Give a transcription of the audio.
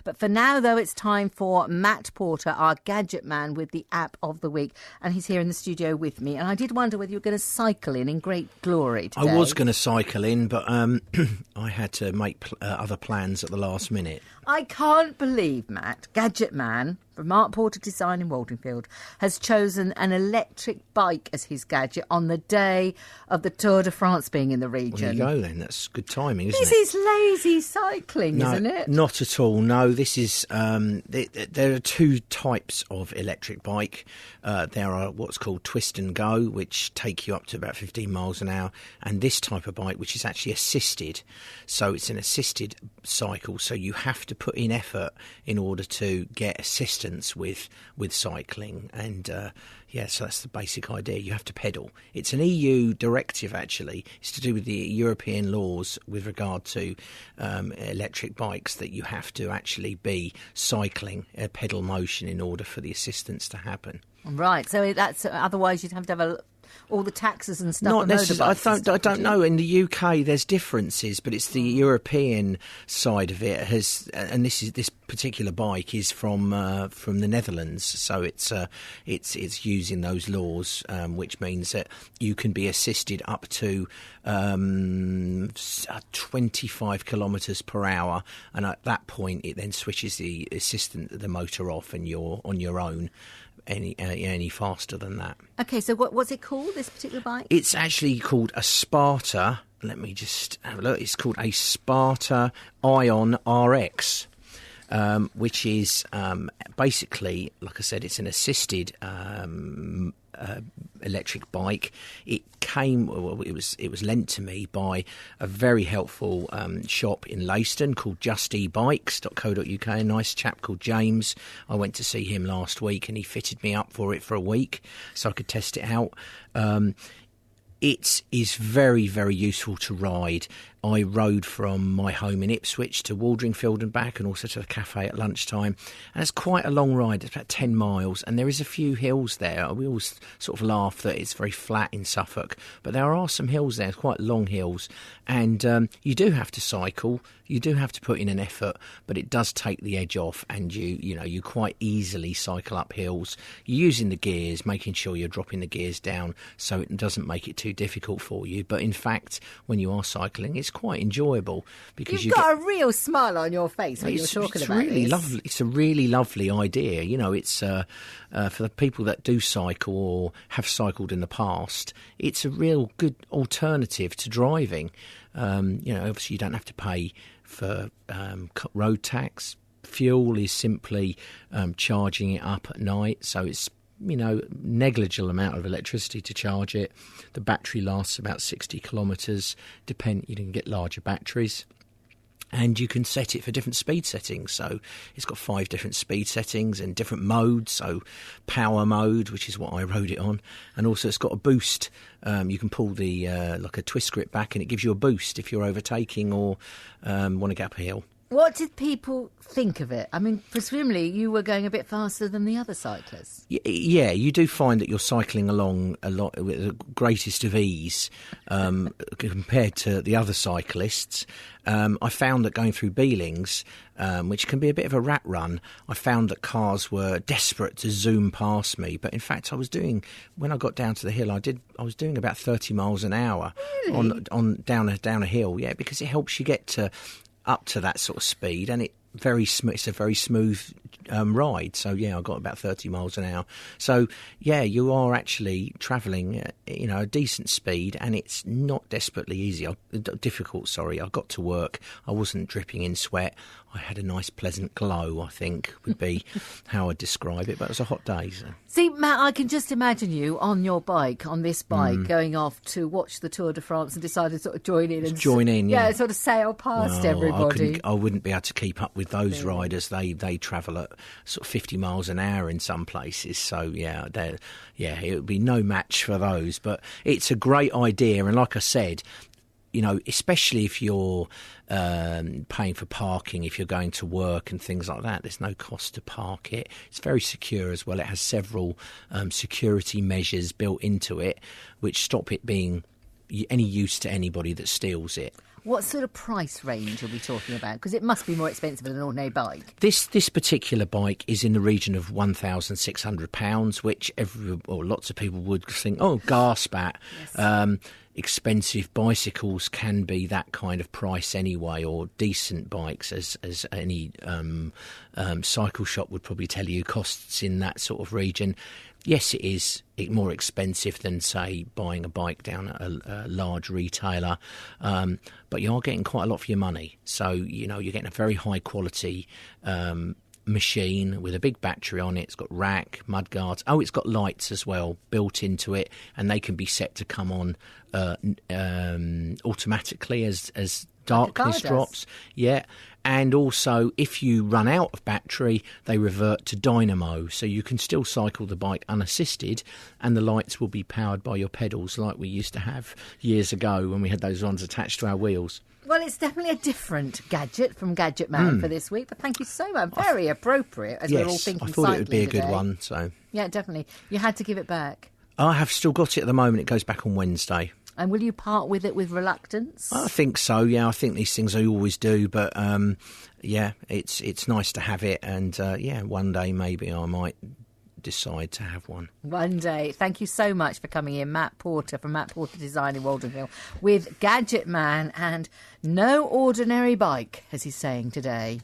But for now, though, it's time for Matt Porter, our gadget man with the app of the week. And he's here in the studio with me. And I did wonder whether you were going to cycle in great glory today. I was going to cycle in, but I had to make other plans at the last minute. I can't believe, Matt, Gadget Man from Mark Porter Design in Waldingfield, has chosen an electric bike as his gadget on the day of the Tour de France being in the region. Well, there you go then. That's good timing, isn't it? This is lazy cycling, no, isn't it? Not at all. No, this is... there are two types of electric bike. There are what's called twist and go, which take you up to about 15 miles an hour, and this type of bike, which is actually assisted. So it's an assisted cycle, so you have to put in effort in order to get assistance with cycling. And so that's the basic idea. You have to pedal. It's an EU directive, actually. It's to do with the European laws with regard to electric bikes, that you have to actually be cycling a pedal motion in order for the assistance to happen. Right, so that's otherwise you'd have to have all the taxes and stuff. Not necessarily. I don't know. In the UK, there's differences, but it's the European side of it and this particular bike is from the Netherlands, so it's using those laws, which means that you can be assisted up to 25 kilometres per hour, and at that point, it then switches the motor off, and you're on your own. Any faster than that. Okay, so what's it called, this particular bike? It's actually called a Sparta. Let me just have a look. It's called a Sparta IONRX, which is basically, like I said, it's an assisted electric bike. It was lent to me by a very helpful shop in Leiston called justebikes.co.uk. A nice chap called James. I went to see him last week, and he fitted me up for it for a week so I could test it out. It is very, very useful to ride. I rode from my home in Ipswich to Waldingfield and back, and also to the cafe at lunchtime. And it's quite a long ride. It's about 10 miles, and there is a few hills there. We always sort of laugh that it's very flat in Suffolk, but there are some hills there, quite long hills. And you do have to cycle. You do have to put in an effort, but it does take the edge off, and you quite easily cycle up hills. You're using the gears, making sure you're dropping the gears down so it doesn't make it too difficult for you. But in fact, when you are cycling, it's quite enjoyable because you've got a real smile on your face when you're talking about really this. Lovely. It's a really lovely idea. It's for the people that do cycle or have cycled in the past. It's a real good alternative to driving. Obviously you don't have to pay for road tax. Fuel is simply charging it up at night, so it's negligible amount of electricity to charge it. The battery lasts about 60 kilometres. You can get larger batteries. And you can set it for different speed settings. So it's got 5 different speed settings and different modes. So power mode, which is what I rode it on. And also it's got a boost. You can pull the like a twist grip back, and it gives you a boost if you're overtaking or want to get up a hill. What did people think of it? I mean, presumably you were going a bit faster than the other cyclists. Yeah, you do find that you're cycling along a lot with the greatest of ease compared to the other cyclists. I found that going through Beelings, which can be a bit of a rat run, I found that cars were desperate to zoom past me. But in fact, when I got down to the hill, I was doing about 30 miles an hour. Really? on down a hill. Yeah, because it helps you get up to that sort of speed, and it's a very smooth ride. So yeah, I got about 30 miles an hour. So yeah, you are actually travelling at a decent speed, and it's not difficult. Sorry, I got to work. I wasn't dripping in sweat. I had a nice pleasant glow, I think would be how I'd describe it, but it was a hot day. So. See, Matt, I can just imagine you on this bike, going off to watch the Tour de France and decide to sort of join in. Yeah. Sort of sail past everybody. I wouldn't be able to keep up with those riders. They travel at sort of 50 miles an hour in some places. So, it would be no match for those. But it's a great idea. And like I said, especially if you're paying for parking, if you're going to work and things like that, there's no cost to park it. It's very secure as well. It has several security measures built into it which stop it being any use to anybody that steals it. What sort of price range are we talking about? Because it must be more expensive than an ordinary bike. This particular bike is in the region of £1,600, which lots of people would think, oh, gasp at. Yes. Expensive bicycles can be that kind of price anyway, or decent bikes, as any cycle shop would probably tell you, costs in that sort of region. Yes, it is more expensive than, say, buying a bike down at a large retailer, but you are getting quite a lot for your money. So, you're getting a very high quality machine with a big battery on it. It's got rack, mud guards. Oh, it's got lights as well built into it, and they can be set to come on automatically as darkness drops. Yeah. And also, if you run out of battery, they revert to dynamo, so you can still cycle the bike unassisted, and the lights will be powered by your pedals like we used to have years ago when we had those ones attached to our wheels. Well, it's definitely a different gadget from Gadget Man for this week, but thank you so much. Very appropriate, as we're all thinking cycling I thought it would be a today. good one. So yeah, definitely. You had to give it back. I have still got it at the moment. It goes back on Wednesday. And will you part with it with reluctance? I think so, yeah. I think these things I always do, but yeah, it's nice to have it, and one day maybe I might decide to have one. One day. Thank you so much for coming in, Matt Porter from Matt Porter Design in Waldenville with Gadget Man and no ordinary bike, as he's saying today.